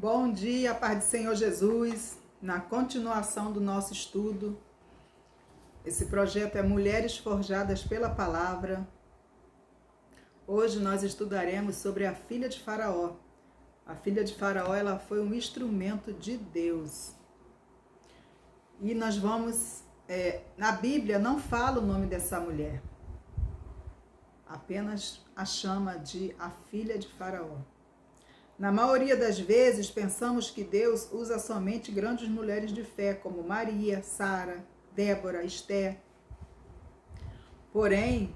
Bom dia, paz do Senhor Jesus. Na continuação do nosso estudo, esse projeto é Mulheres Forjadas pela Palavra. Hoje nós estudaremos sobre a filha de Faraó. A filha de Faraó, ela foi um instrumento de Deus. E nós vamos, na Bíblia não fala o nome dessa mulher, apenas a chama de a filha de Faraó. Na maioria das vezes, pensamos que Deus usa somente grandes mulheres de fé, como Maria, Sara, Débora, Esté. Porém,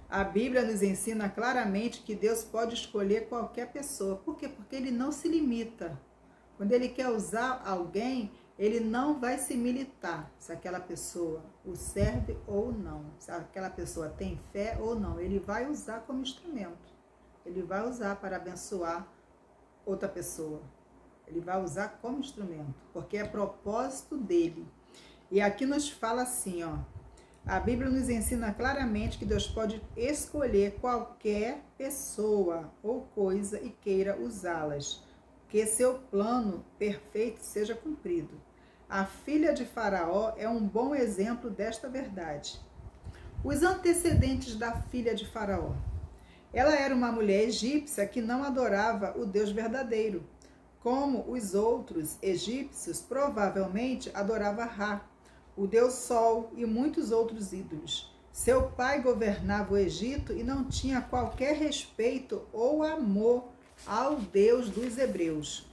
a Bíblia nos ensina claramente que Deus pode escolher qualquer pessoa. Por quê? Porque Ele não se limita. Quando Ele quer usar alguém, Ele não vai se militar se aquela pessoa o serve ou não, se aquela pessoa tem fé ou não. Ele vai usar como instrumento. Ele vai usar para abençoar outra pessoa. Ele vai usar como instrumento, porque é propósito dele. E aqui nos fala assim, ó. A Bíblia nos ensina claramente que Deus pode escolher qualquer pessoa ou coisa e queira usá-las, que seu plano perfeito seja cumprido. A filha de Faraó é um bom exemplo desta verdade. Os antecedentes da filha de Faraó. Ela era uma mulher egípcia que não adorava o Deus verdadeiro. Como os outros egípcios, provavelmente adorava Ra, o Deus Sol e muitos outros ídolos. Seu pai governava o Egito e não tinha qualquer respeito ou amor ao Deus dos hebreus.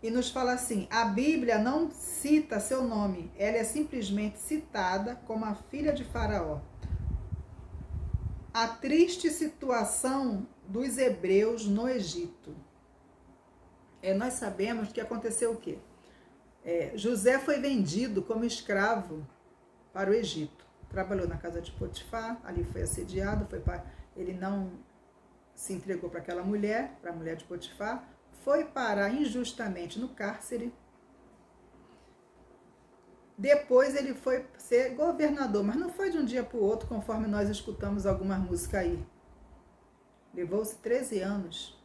E nos fala assim, a Bíblia não cita seu nome, ela é simplesmente citada como a filha de Faraó. A triste situação dos hebreus no Egito. Nós sabemos que aconteceu o quê? José foi vendido como escravo para o Egito. Trabalhou na casa de Potifar, ali foi assediado, ele não se entregou para aquela mulher, para a mulher de Potifar, foi parar injustamente no cárcere. Depois ele foi ser governador, mas não foi de um dia para o outro, conforme nós escutamos algumas músicas aí. Levou-se 13 anos.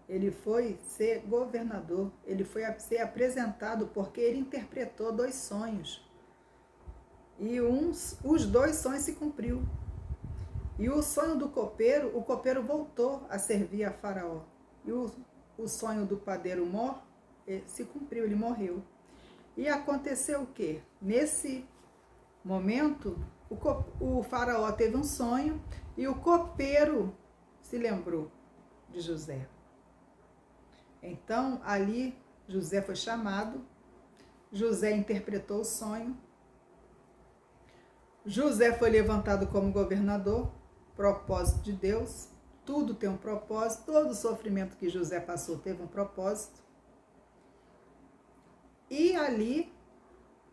Ele foi ser governador, ele foi ser apresentado porque ele interpretou 2 sonhos. E os 2 sonhos se cumpriu. E o sonho do copeiro, o copeiro voltou a servir a Faraó. E o sonho do padeiro Mor se cumpriu, ele morreu. E aconteceu o quê? Nesse momento, o faraó teve um sonho e o copeiro se lembrou de José. Então, ali, José foi chamado, José interpretou o sonho, José foi levantado como governador, propósito de Deus, tudo tem um propósito, todo o sofrimento que José passou teve um propósito. E ali,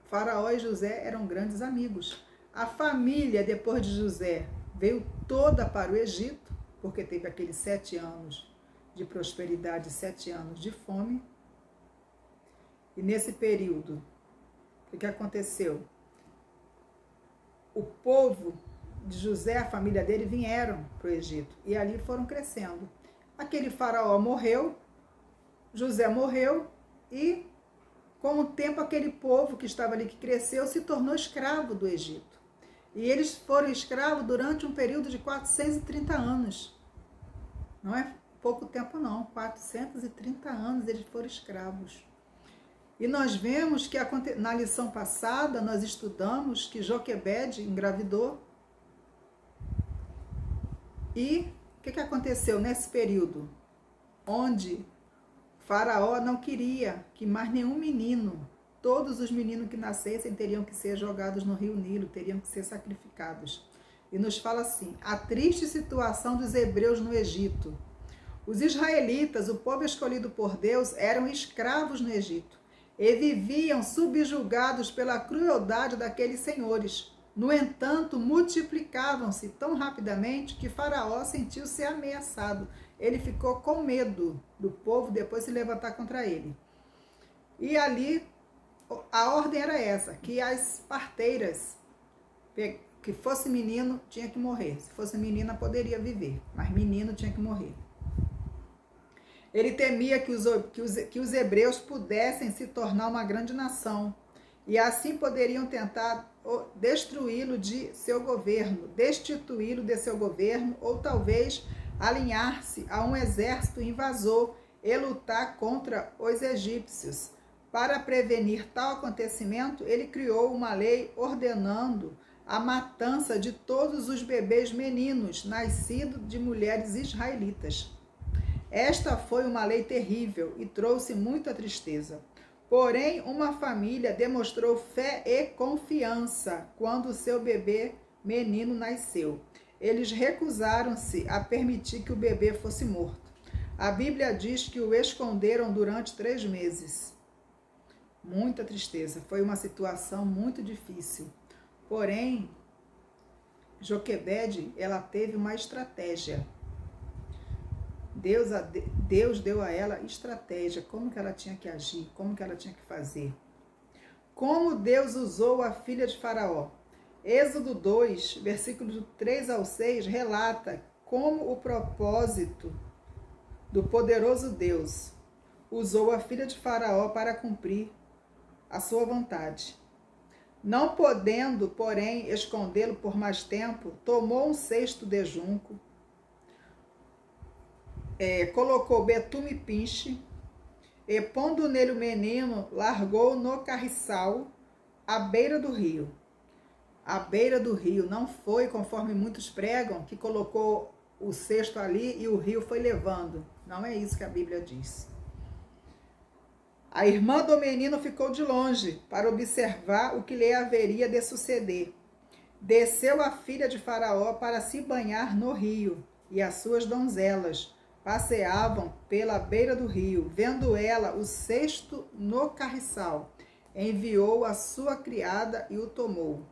Faraó e José eram grandes amigos. A família, depois de José, veio toda para o Egito, porque teve aqueles 7 anos de prosperidade, 7 anos de fome. E nesse período, o que aconteceu? O povo de José, a família dele, vieram para o Egito. E ali foram crescendo. Aquele faraó morreu, José morreu e com o tempo, aquele povo que estava ali, que cresceu, se tornou escravo do Egito. E eles foram escravos durante um período de 430 anos. Não é pouco tempo não, 430 anos eles foram escravos. E nós vemos que na lição passada, nós estudamos que Joquebede engravidou. E o que aconteceu nesse período? Onde Faraó não queria que mais nenhum menino, todos os meninos que nascessem teriam que ser jogados no rio Nilo, teriam que ser sacrificados. E nos fala assim, a triste situação dos hebreus no Egito. Os israelitas, o povo escolhido por Deus, eram escravos no Egito e viviam subjugados pela crueldade daqueles senhores. No entanto, multiplicavam-se tão rapidamente que Faraó sentiu-se ameaçado. Ele ficou com medo do povo depois se levantar contra ele. E ali, a ordem era essa, que as parteiras, que fosse menino, tinha que morrer. Se fosse menina, poderia viver, mas menino tinha que morrer. Ele temia que os hebreus pudessem se tornar uma grande nação e assim poderiam tentar destruí-lo de seu governo, destituí-lo de seu governo ou talvez alinhar-se a um exército invasor e lutar contra os egípcios. Para prevenir tal acontecimento, ele criou uma lei ordenando a matança de todos os bebês meninos nascidos de mulheres israelitas. Esta foi uma lei terrível e trouxe muita tristeza. Porém, uma família demonstrou fé e confiança quando seu bebê menino nasceu. Eles recusaram-se a permitir que o bebê fosse morto. A Bíblia diz que o esconderam durante 3 meses. Muita tristeza, foi uma situação muito difícil. Porém, Joquebede, ela teve uma estratégia. Deus deu a ela estratégia, como que ela tinha que agir, como que ela tinha que fazer. Como Deus usou a filha de Faraó. Êxodo 2, versículos 3 ao 6, relata como o propósito do poderoso Deus usou a filha de Faraó para cumprir a sua vontade. Não podendo, porém, escondê-lo por mais tempo, tomou um cesto de junco, colocou betume e pinche, e pondo nele o menino, largou no carriçal à beira do rio. À beira do rio, não foi, conforme muitos pregam, que colocou o cesto ali e o rio foi levando. Não é isso que a Bíblia diz. A irmã do menino ficou de longe para observar o que lhe haveria de suceder. Desceu a filha de Faraó para se banhar no rio, e as suas donzelas passeavam pela beira do rio. Vendo ela o cesto no carriçal, enviou a sua criada e o tomou.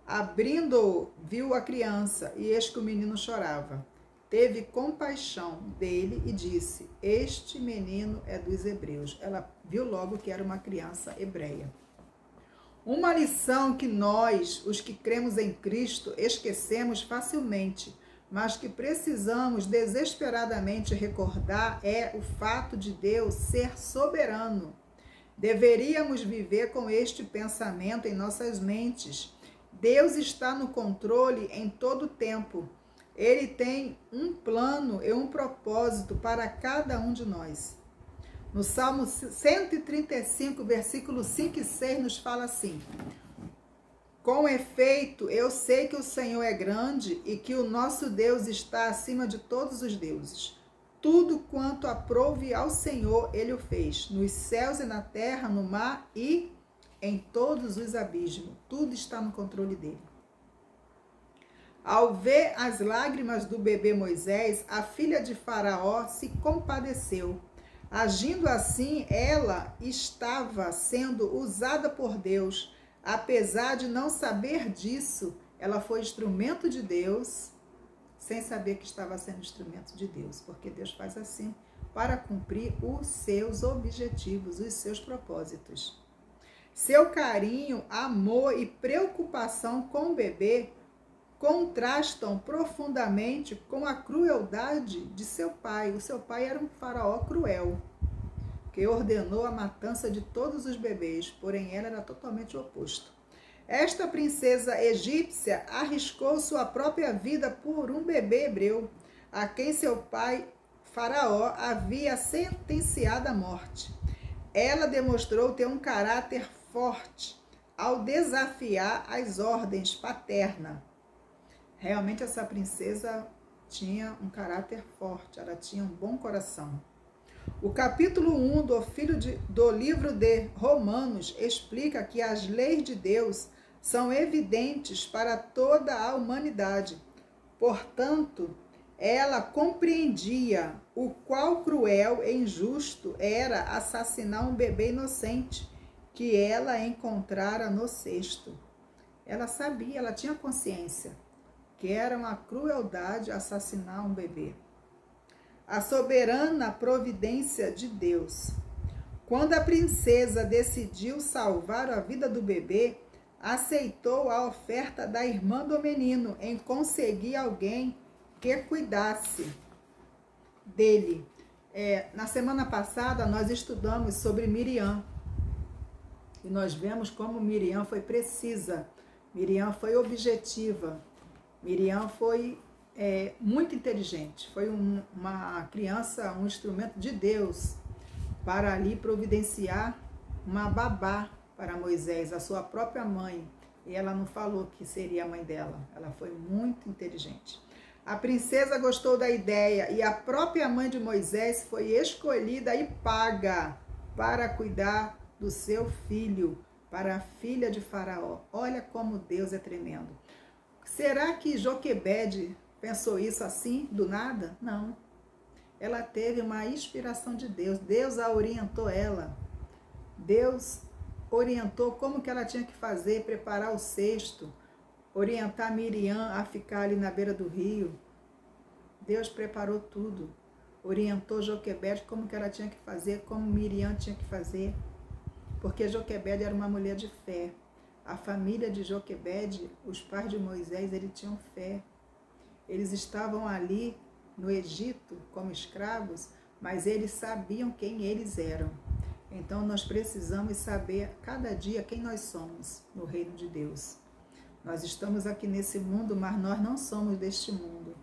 Abrindo-o, viu a criança, e eis que o menino chorava. Teve compaixão dele e disse: este menino é dos hebreus. Ela viu logo que era uma criança hebreia. Uma lição que nós, os que cremos em Cristo, esquecemos facilmente, mas que precisamos desesperadamente recordar é o fato de Deus ser soberano. Deveríamos viver com este pensamento em nossas mentes. Deus está no controle em todo o tempo. Ele tem um plano e um propósito para cada um de nós. No Salmo 135, versículos 5 e 6, nos fala assim: com efeito, eu sei que o Senhor é grande e que o nosso Deus está acima de todos os deuses. Tudo quanto aprouve ao Senhor, Ele o fez, nos céus e na terra, no mar e em todos os abismos. Tudo está no controle dele. Ao ver as lágrimas do bebê Moisés, a filha de Faraó se compadeceu. Agindo assim, ela estava sendo usada por Deus. Apesar de não saber disso, ela foi instrumento de Deus, sem saber que estava sendo instrumento de Deus, porque Deus faz assim para cumprir os seus objetivos, os seus propósitos. Seu carinho, amor e preocupação com o bebê contrastam profundamente com a crueldade de seu pai. O seu pai era um faraó cruel, que ordenou a matança de todos os bebês, porém ela era totalmente o oposto. Esta princesa egípcia arriscou sua própria vida por um bebê hebreu, a quem seu pai, Faraó, havia sentenciado à morte. Ela demonstrou ter um caráter forte ao desafiar as ordens paternas. Realmente essa princesa tinha um caráter forte, ela tinha um bom coração. O capítulo 1 do livro de Romanos explica que as leis de Deus são evidentes para toda a humanidade. Portanto, ela compreendia o quão cruel e injusto era assassinar um bebê inocente que ela encontrara no cesto. Ela sabia, ela tinha consciência que era uma crueldade assassinar um bebê. A soberana providência de Deus. Quando a princesa decidiu salvar a vida do bebê, aceitou a oferta da irmã do menino em conseguir alguém que cuidasse dele. Na semana passada nós estudamos sobre Miriam. E nós vemos como Miriam foi precisa, Miriam foi objetiva, Miriam foi muito inteligente, foi uma criança, um instrumento de Deus para ali providenciar uma babá para Moisés, a sua própria mãe. E ela não falou que seria a mãe dela, ela foi muito inteligente. A princesa gostou da ideia e a própria mãe de Moisés foi escolhida e paga para cuidar do seu filho, para a filha de Faraó. Olha como Deus é tremendo. Será que Joquebede pensou isso assim, do nada? Não. Ela teve uma inspiração de Deus. Deus a orientou ela. Deus orientou como que ela tinha que fazer, preparar o cesto, orientar Miriam a ficar ali na beira do rio. Deus preparou tudo. Orientou Joquebede como que ela tinha que fazer, como Miriam tinha que fazer. Porque Joquebede era uma mulher de fé. A família de Joquebede, os pais de Moisés, eles tinham fé. Eles estavam ali no Egito como escravos, mas eles sabiam quem eles eram. Então nós precisamos saber cada dia quem nós somos no reino de Deus. Nós estamos aqui nesse mundo, mas nós não somos deste mundo.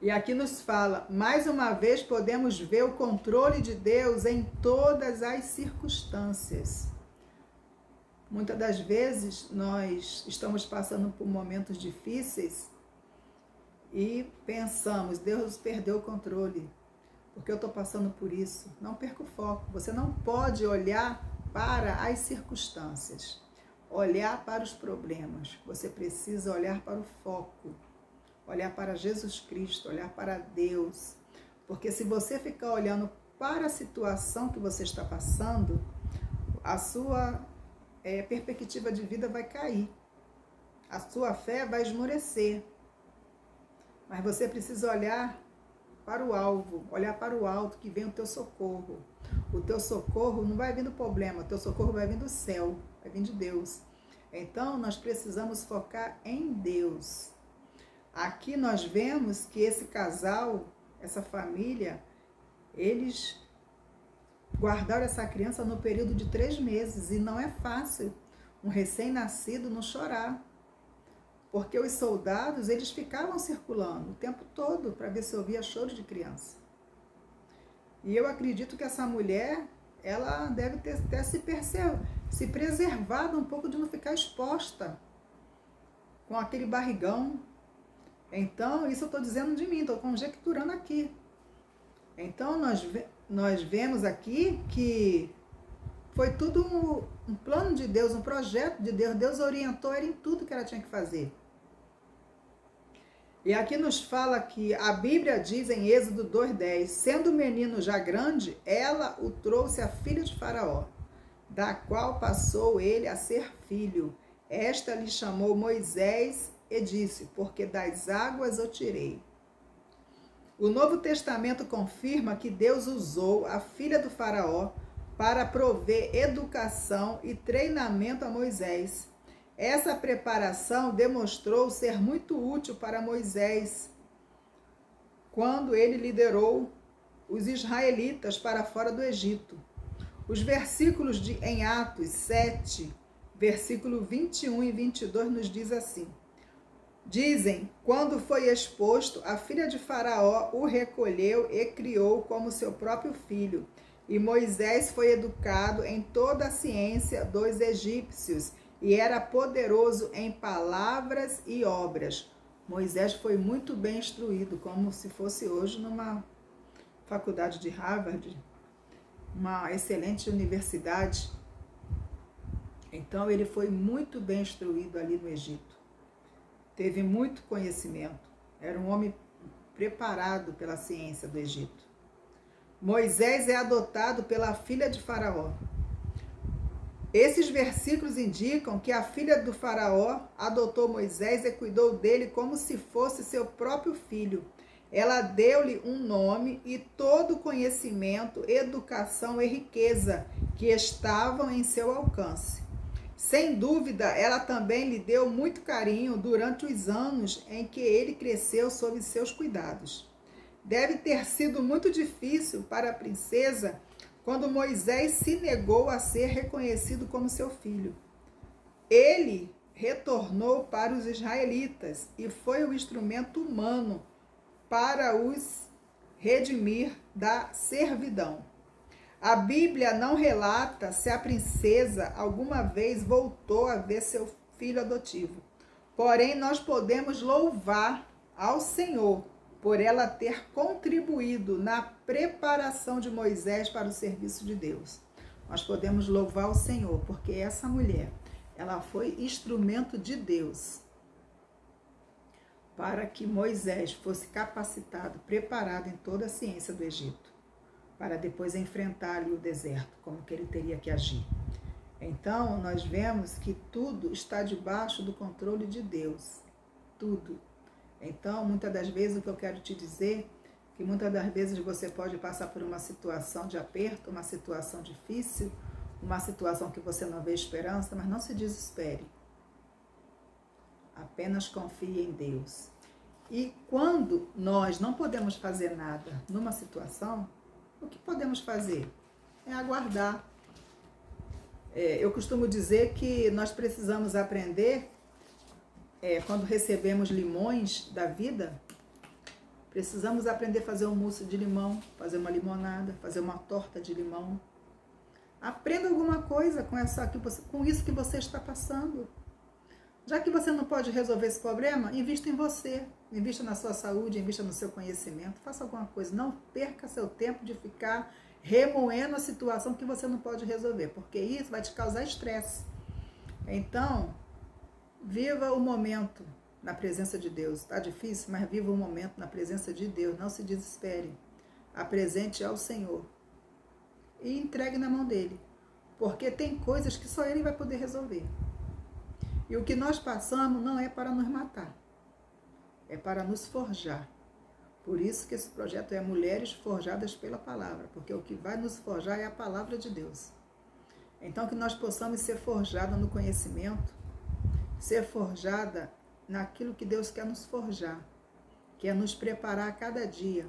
E aqui nos fala, mais uma vez podemos ver o controle de Deus em todas as circunstâncias. Muitas das vezes nós estamos passando por momentos difíceis e pensamos, Deus perdeu o controle, porque eu estou passando por isso. Não perca o foco. Você não pode olhar para as circunstâncias, olhar para os problemas. Você precisa olhar para o foco, olhar para Jesus Cristo, olhar para Deus. Porque se você ficar olhando para a situação que você está passando, a sua perspectiva de vida vai cair. A sua fé vai esmorecer. Mas você precisa olhar para o alvo, olhar para o alto, que vem o teu socorro. O teu socorro não vai vir do problema, o teu socorro vai vir do céu, vai vir de Deus. Então, nós precisamos focar em Deus. Aqui nós vemos que esse casal, essa família, eles guardaram essa criança no período de 3 meses. E não é fácil um recém-nascido não chorar. Porque os soldados, eles ficavam circulando o tempo todo para ver se ouvia choro de criança. E eu acredito que essa mulher, ela deve ter se preservado um pouco de não ficar exposta com aquele barrigão. Então, isso eu estou dizendo de mim, estou conjecturando aqui. Então, nós vemos aqui que foi tudo um plano de Deus, um projeto de Deus. Deus orientou ela em tudo que ela tinha que fazer. E aqui nos fala que a Bíblia diz em Êxodo 2:10, sendo o menino já grande, ela o trouxe à filha de Faraó, da qual passou ele a ser filho. Esta lhe chamou Moisés e disse, porque das águas o tirei. O Novo Testamento confirma que Deus usou a filha do Faraó para prover educação e treinamento a Moisés. Essa preparação demonstrou ser muito útil para Moisés quando ele liderou os israelitas para fora do Egito. Os versículos em Atos 7, versículo 21 e 22 nos diz assim. Dizem, quando foi exposto, a filha de Faraó o recolheu e criou como seu próprio filho. E Moisés foi educado em toda a ciência dos egípcios e era poderoso em palavras e obras. Moisés foi muito bem instruído, como se fosse hoje numa faculdade de Harvard, uma excelente universidade. Então ele foi muito bem instruído ali no Egito. Teve muito conhecimento. Era um homem preparado pela ciência do Egito. Moisés é adotado pela filha de Faraó. Esses versículos indicam que a filha do Faraó adotou Moisés e cuidou dele como se fosse seu próprio filho. Ela deu-lhe um nome e todo o conhecimento, educação e riqueza que estavam em seu alcance. Sem dúvida, ela também lhe deu muito carinho durante os anos em que ele cresceu sob seus cuidados. Deve ter sido muito difícil para a princesa quando Moisés se negou a ser reconhecido como seu filho. Ele retornou para os israelitas e foi o instrumento humano para os redimir da servidão. A Bíblia não relata se a princesa alguma vez voltou a ver seu filho adotivo. Porém, nós podemos louvar ao Senhor por ela ter contribuído na preparação de Moisés para o serviço de Deus. Nós podemos louvar o Senhor porque essa mulher, ela foi instrumento de Deus para que Moisés fosse capacitado, preparado em toda a ciência do Egito, para depois enfrentar o deserto, como que ele teria que agir. Então, nós vemos que tudo está debaixo do controle de Deus. Tudo. Então, muitas das vezes, o que eu quero te dizer, que muitas das vezes você pode passar por uma situação de aperto, uma situação difícil, uma situação que você não vê esperança, mas não se desespere. Apenas confie em Deus. E quando nós não podemos fazer nada numa situação, o que podemos fazer? É aguardar. Eu costumo dizer que nós precisamos aprender, quando recebemos limões da vida, precisamos aprender a fazer um mousse de limão, fazer uma limonada, fazer uma torta de limão. Aprenda alguma coisa com isso que você está passando. Já que você não pode resolver esse problema, invista em você, invista na sua saúde, invista no seu conhecimento, faça alguma coisa. Não perca seu tempo de ficar remoendo a situação que você não pode resolver, porque isso vai te causar estresse. Então, viva o momento na presença de Deus. Está difícil, mas viva o momento na presença de Deus. Não se desespere. Apresente ao Senhor e entregue na mão dele, porque tem coisas que só ele vai poder resolver. E o que nós passamos não é para nos matar, é para nos forjar. Por isso que esse projeto é Mulheres Forjadas pela Palavra, porque o que vai nos forjar é a Palavra de Deus. Então, que nós possamos ser forjadas no conhecimento, ser forjada naquilo que Deus quer nos forjar, que é nos preparar a cada dia.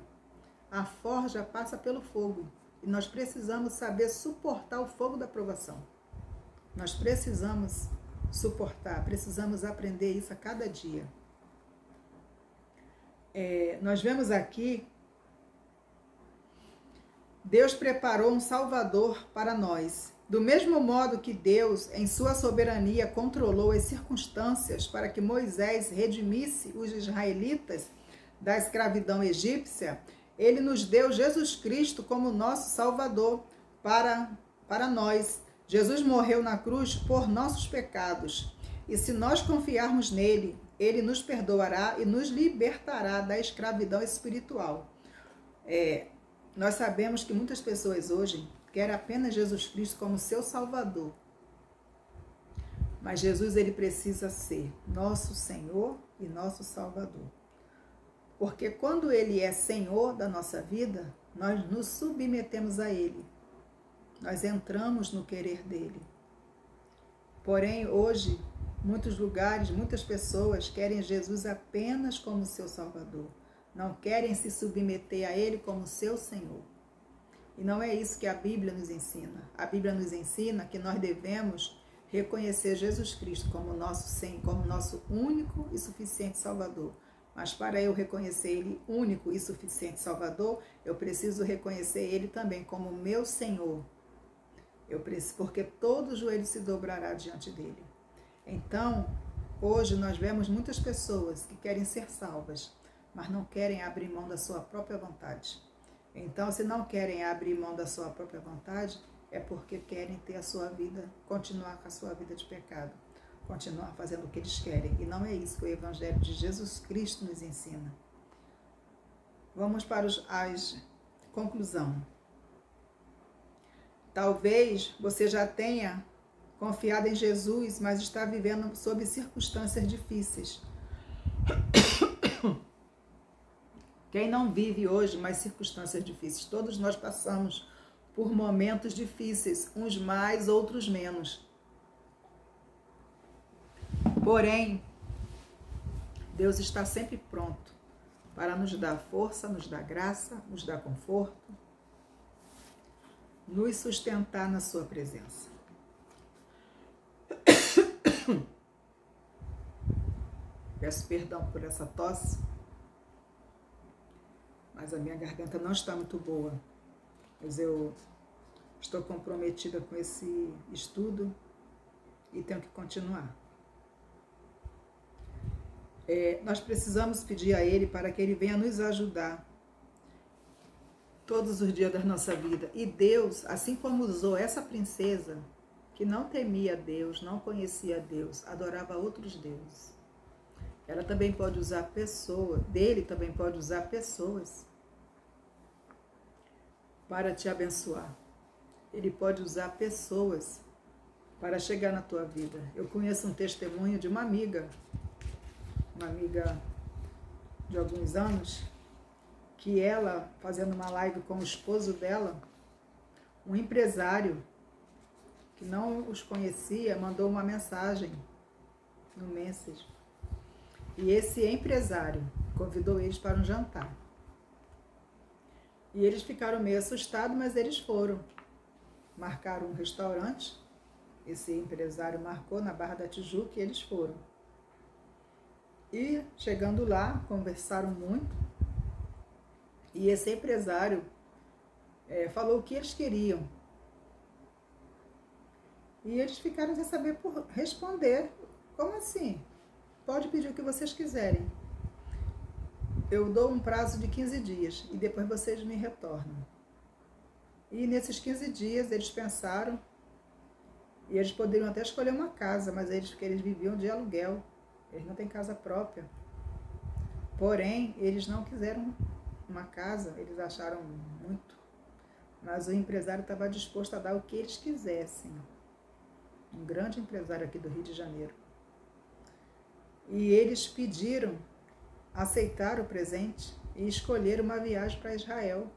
A forja passa pelo fogo e nós precisamos saber suportar o fogo da provação. Nós precisamos suportar, precisamos aprender isso a cada dia. Nós vemos aqui, Deus preparou um Salvador para nós. Do mesmo modo que Deus, em sua soberania, controlou as circunstâncias para que Moisés redimisse os israelitas da escravidão egípcia, ele nos deu Jesus Cristo como nosso Salvador para nós. Jesus morreu na cruz por nossos pecados. E se nós confiarmos nele, ele nos perdoará e nos libertará da escravidão espiritual. Nós sabemos que muitas pessoas hoje querem apenas Jesus Cristo como seu Salvador. Mas Jesus, ele precisa ser nosso Senhor e nosso Salvador. Porque quando ele é Senhor da nossa vida, nós nos submetemos a ele. Nós entramos no querer dele. Porém, hoje, muitos lugares, muitas pessoas querem Jesus apenas como seu Salvador. Não querem se submeter a ele como seu Senhor. E não é isso que a Bíblia nos ensina. A Bíblia nos ensina que nós devemos reconhecer Jesus Cristo como nosso único e suficiente Salvador. Mas para eu reconhecer ele único e suficiente Salvador, eu preciso reconhecer ele também como meu Senhor. Porque todo joelho se dobrará diante dele. Então, hoje nós vemos muitas pessoas que querem ser salvas, mas não querem abrir mão da sua própria vontade. Então, se não querem abrir mão da sua própria vontade, é porque querem ter a sua vida, continuar com a sua vida de pecado, continuar fazendo o que eles querem. E não é isso que o Evangelho de Jesus Cristo nos ensina. Vamos para a conclusão. Talvez você já tenha confiado em Jesus, mas está vivendo sob circunstâncias difíceis. Quem não vive hoje mais circunstâncias difíceis? Todos nós passamos por momentos difíceis, uns mais, outros menos. Porém, Deus está sempre pronto para nos dar força, nos dar graça, nos dar conforto, nos sustentar na sua presença. Peço perdão por essa tosse, mas a minha garganta não está muito boa. Mas eu estou comprometida com esse estudo e tenho que continuar. Nós precisamos pedir a Ele para que Ele venha nos ajudar todos os dias da nossa vida. E Deus, assim como usou essa princesa, que não temia Deus, não conhecia Deus, adorava outros deuses, ela também pode usar pessoas, dele também pode usar pessoas para te abençoar. Ele pode usar pessoas para chegar na tua vida. Eu conheço um testemunho de uma amiga de alguns anos, que ela, fazendo uma live com o esposo dela, um empresário que não os conhecia, mandou uma mensagem no Messenger. E esse empresário convidou eles para um jantar. E eles ficaram meio assustados, mas eles foram. Marcaram um restaurante, esse empresário marcou na Barra da Tijuca e eles foram. E chegando lá, conversaram muito. E esse empresário falou o que eles queriam. E eles ficaram sem saber por responder. Como assim? Pode pedir o que vocês quiserem. Eu dou um prazo de 15 dias e depois vocês me retornam. E nesses 15 dias eles pensaram, e eles poderiam até escolher uma casa, mas eles viviam de aluguel. Eles não têm casa própria. Porém, eles não quiseram uma casa, eles acharam muito. Mas o empresário estava disposto a dar o que eles quisessem. Um grande empresário aqui do Rio de Janeiro. E eles pediram, aceitaram o presente e escolheram uma viagem para Israel.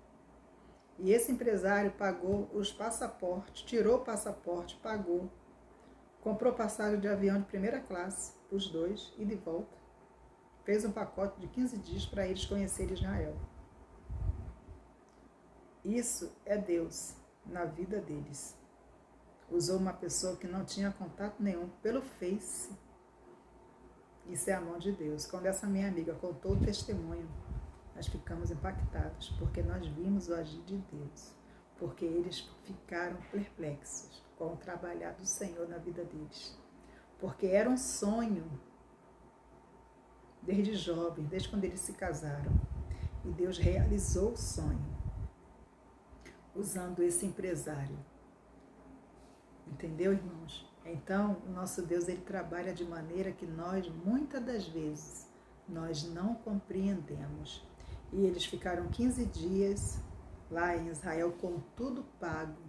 E esse empresário pagou os passaportes, tirou o passaporte, pagou, comprou passagem de avião de primeira classe, os dois, e de volta. Fez um pacote de 15 dias para eles conhecerem Israel. Isso é Deus na vida deles. Usou uma pessoa que não tinha contato nenhum pelo Face. Isso é a mão de Deus. Quando essa minha amiga contou o testemunho, nós ficamos impactados, porque nós vimos o agir de Deus, porque eles ficaram perplexos com o trabalhar do Senhor na vida deles, porque era um sonho desde jovem, desde quando eles se casaram, e Deus realizou o sonho usando esse empresário. Entendeu, irmãos? Então, o nosso Deus, ele trabalha de maneira que nós, muitas das vezes, nós não compreendemos. E eles ficaram 15 dias lá em Israel com tudo pago.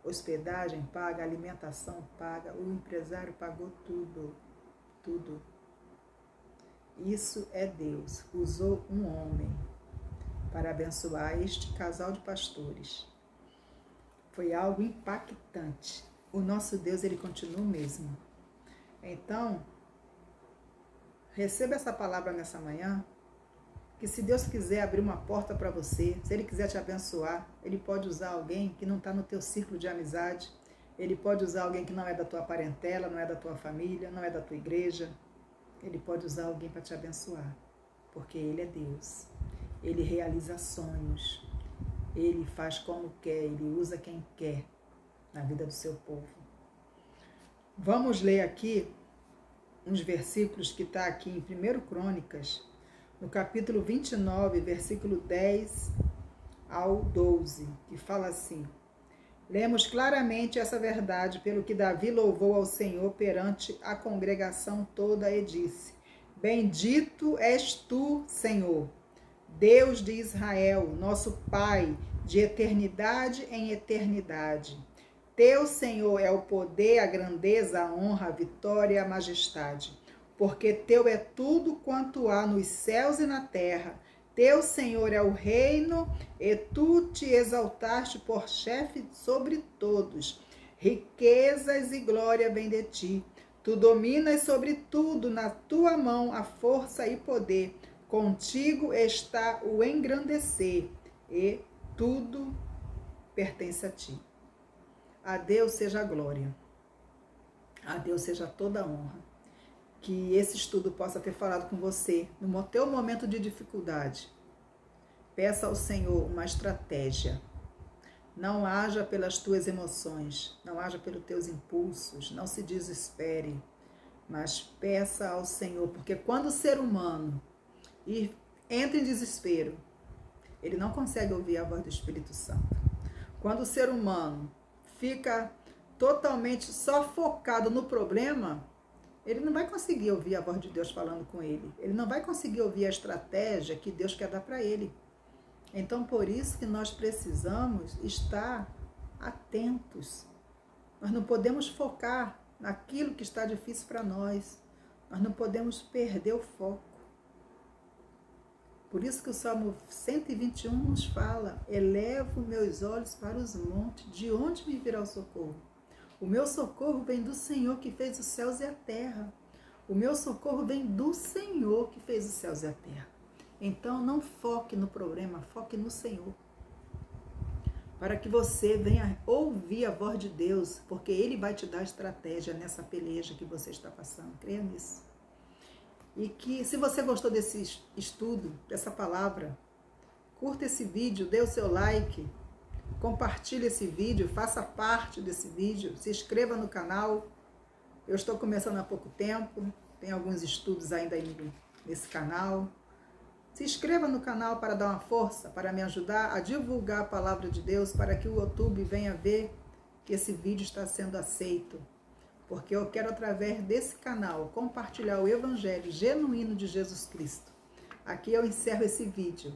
Hospedagem paga, alimentação paga, o empresário pagou tudo, tudo. Isso é Deus. Usou um homem para abençoar este casal de pastores. Foi algo impactante. O nosso Deus, ele continua o mesmo. Então, receba essa palavra nessa manhã, que se Deus quiser abrir uma porta para você, se Ele quiser te abençoar, Ele pode usar alguém que não está no teu círculo de amizade, Ele pode usar alguém que não é da tua parentela, não é da tua família, não é da tua igreja. Ele pode usar alguém para te abençoar, porque Ele é Deus. Ele realiza sonhos, Ele faz como quer, Ele usa quem quer na vida do seu povo. Vamos ler aqui uns versículos que está aqui em 1 Crônicas, no capítulo 29, versículo 10 ao 12, que fala assim: lemos claramente essa verdade, pelo que Davi louvou ao Senhor perante a congregação toda e disse: bendito és tu, Senhor, Deus de Israel, nosso Pai, de eternidade em eternidade. Teu, Senhor, é o poder, a grandeza, a honra, a vitória e a majestade. Porque teu é tudo quanto há nos céus e na terra. Teu, Senhor, é o reino, e tu te exaltaste por chefe sobre todos. Riquezas e glória vêm de ti. Tu dominas sobre tudo, na tua mão a força e poder. Contigo está o engrandecer, e tudo pertence a ti. A Deus seja a glória. A Deus seja toda a honra. Que esse estudo possa ter falado com você no teu momento de dificuldade. Peça ao Senhor uma estratégia. Não haja pelas tuas emoções, não haja pelos teus impulsos, não se desespere, mas peça ao Senhor, porque quando o ser humano entra em desespero, ele não consegue ouvir a voz do Espírito Santo. Quando o ser humano fica totalmente só focado no problema, ele não vai conseguir ouvir a voz de Deus falando com ele. Ele não vai conseguir ouvir a estratégia que Deus quer dar para ele. Então, por isso que nós precisamos estar atentos. Nós não podemos focar naquilo que está difícil para nós. Nós não podemos perder o foco. Por isso que o Salmo 121 nos fala: elevo meus olhos para os montes, de onde me virá o socorro? O meu socorro vem do Senhor que fez os céus e a terra. O meu socorro vem do Senhor que fez os céus e a terra. Então não foque no problema, foque no Senhor. Para que você venha ouvir a voz de Deus, porque Ele vai te dar estratégia nessa peleja que você está passando. Creia nisso. E que, se você gostou desse estudo, dessa palavra, curta esse vídeo, dê o seu like, compartilhe esse vídeo, faça parte desse vídeo, se inscreva no canal. Eu estou começando há pouco tempo, tem alguns estudos ainda nesse canal. Se inscreva no canal para dar uma força, para me ajudar a divulgar a palavra de Deus, para que o YouTube venha ver que esse vídeo está sendo aceito. Porque eu quero, através desse canal, compartilhar o Evangelho genuíno de Jesus Cristo. Aqui eu encerro esse vídeo,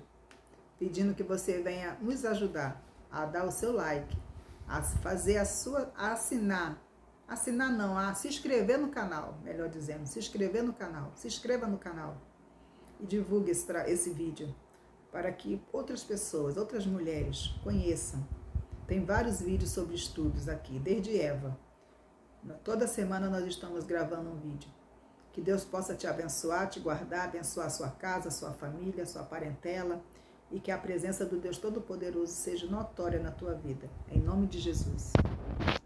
pedindo que você venha nos ajudar a dar o seu like, a fazer a se inscrever no canal, melhor dizendo, se inscreva no canal e divulgue esse vídeo para que outras pessoas, outras mulheres conheçam. Tem vários vídeos sobre estudos aqui, desde Eva. Toda semana nós estamos gravando um vídeo. Que Deus possa te abençoar, te guardar, abençoar a sua casa, a sua família, a sua parentela, e que a presença do Deus Todo-Poderoso seja notória na tua vida. Em nome de Jesus.